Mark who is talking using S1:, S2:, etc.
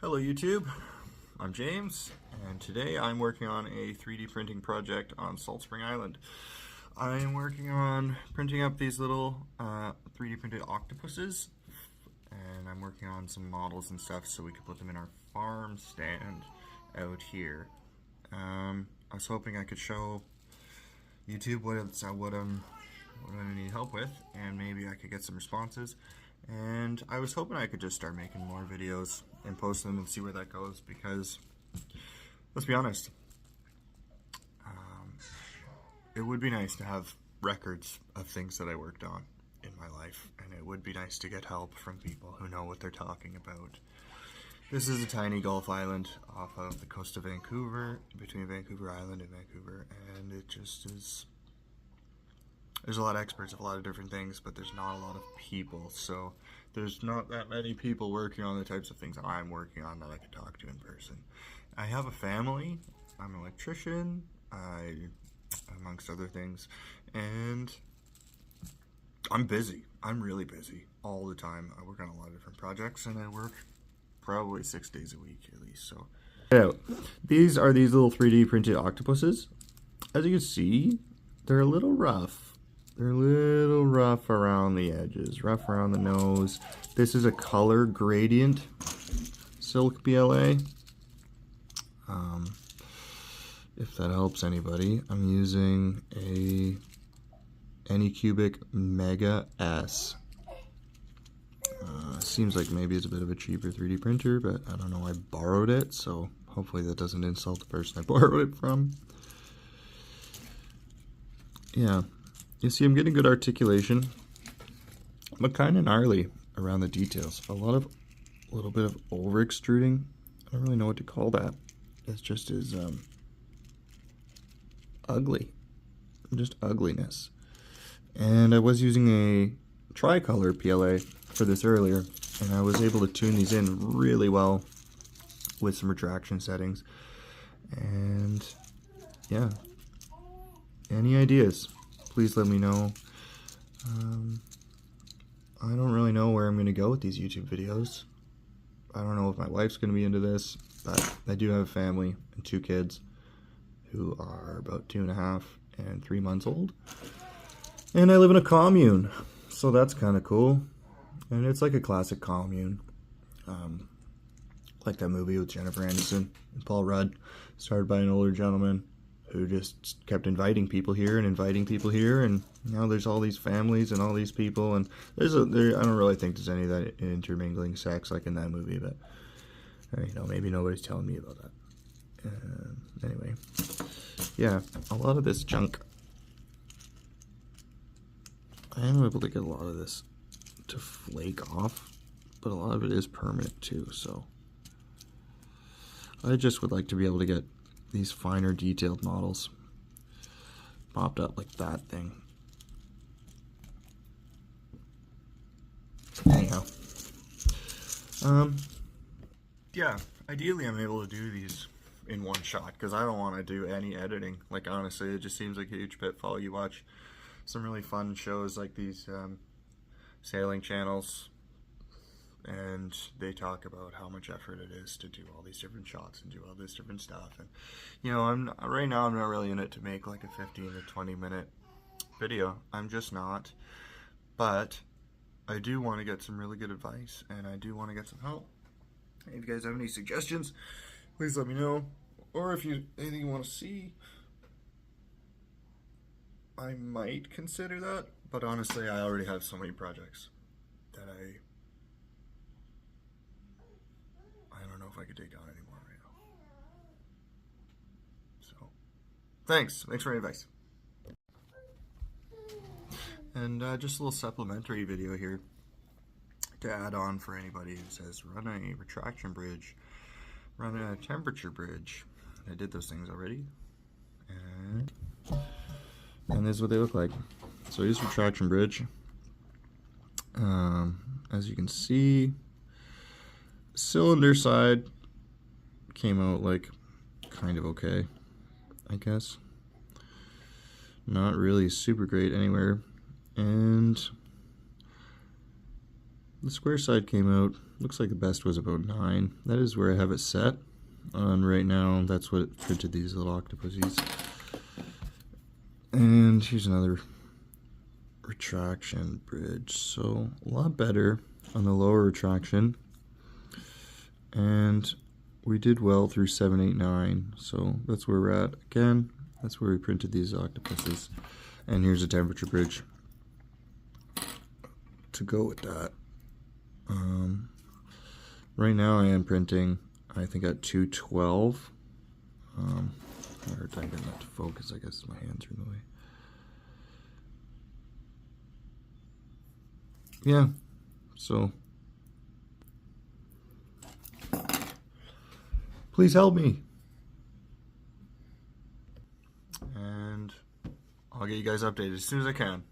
S1: Hello YouTube, I'm James, and today I'm working on a 3D printing project on Salt Spring Island. I am working on printing up these little 3D printed octopuses, and I'm working on some models and stuff so we can put them in our farm stand out here. I was hoping I could show YouTube what I need help with, and maybe I could get some responses. And I was hoping I could just start making more videos and post them and see where that goes, because let's be honest, it would be nice to have records of things that I worked on in my life, and it would be nice to get help from people who know what they're talking about. This is a tiny Gulf island off of the coast of Vancouver, between Vancouver Island and Vancouver, and it just is. There's a lot of experts of a lot of different things, but there's not a lot of people, so there's not that many people working on the types of things I'm working on that I could talk to in person. I have a family, I'm an electrician, amongst other things, and I'm busy. I'm really busy all the time. I work on a lot of different projects, and I work probably 6 days a week at least. So, these are these little 3D printed octopuses. As you can see, they're a little rough. They're a little rough around the edges, rough around the nose. This is a color gradient silk PLA. If that helps anybody, I'm using a Anycubic Mega S. Seems like maybe it's a bit of a cheaper 3D printer, but I don't know, I borrowed it, so hopefully that doesn't insult the person I borrowed it from. Yeah. You see, I'm getting good articulation, but kind of gnarly around the details. A little bit of over extruding. I don't really know what to call that. It's just as ugly, just ugliness. And I was using a tricolor PLA for this earlier, and I was able to tune these in really well with some retraction settings. And yeah, any ideas? Please let me know. I don't really know where I'm going to go with these YouTube videos. I don't know if my wife's going to be into this, but I do have a family and 2 kids who are about 2.5 and 3 months old. And I live in a commune, so that's kind of cool. And it's like a classic commune. Like that movie with Jennifer Aniston and Paul Rudd, started by an older gentleman who just kept inviting people here, and now there's all these families and all these people, and I don't really think there's any of that intermingling sex like in that movie, but maybe nobody's telling me about that. Anyway, yeah, a lot of this junk. I am able to get a lot of this to flake off, but a lot of it is permanent too, so I just would like to be able to get these finer detailed models popped up like that thing. Anyhow, yeah, ideally I'm able to do these in one shot, because I don't want to do any editing. Like, honestly, it just seems like a huge pitfall. You watch some really fun shows like these sailing channels, and they talk about how much effort it is to do all these different shots and do all this different stuff. And right now I'm not really in it to make like a 15 to 20 minute video. I'm just not. But I do want to get some really good advice, and I do want to get some help. If you guys have any suggestions, please let me know. Or if anything you want to see, I might consider that. But honestly, I already have so many projects that I don't know if I could take on anymore right now. So, thanks for your advice. And just a little supplementary video here to add on for anybody who says run a retraction bridge, run a temperature bridge. I did those things already, and this is what they look like. So here's retraction bridge. As you can see, cylinder side came out like kind of okay, I guess. Not really super great anywhere. And the square side came out, looks like the best was about 9. That is where I have it set. And right now, that's what it printed these little octopuses. And here's another retraction bridge. So a lot better on the lower retraction. And we did well through 7, 8, 9. So that's where we're at. Again, that's where we printed these octopuses. And here's a temperature bridge to go with that. Right now I am printing, I think, at 212. I had a hard time getting that to focus. I guess my hands are in the way. Yeah, so please help me. And I'll get you guys updated as soon as I can.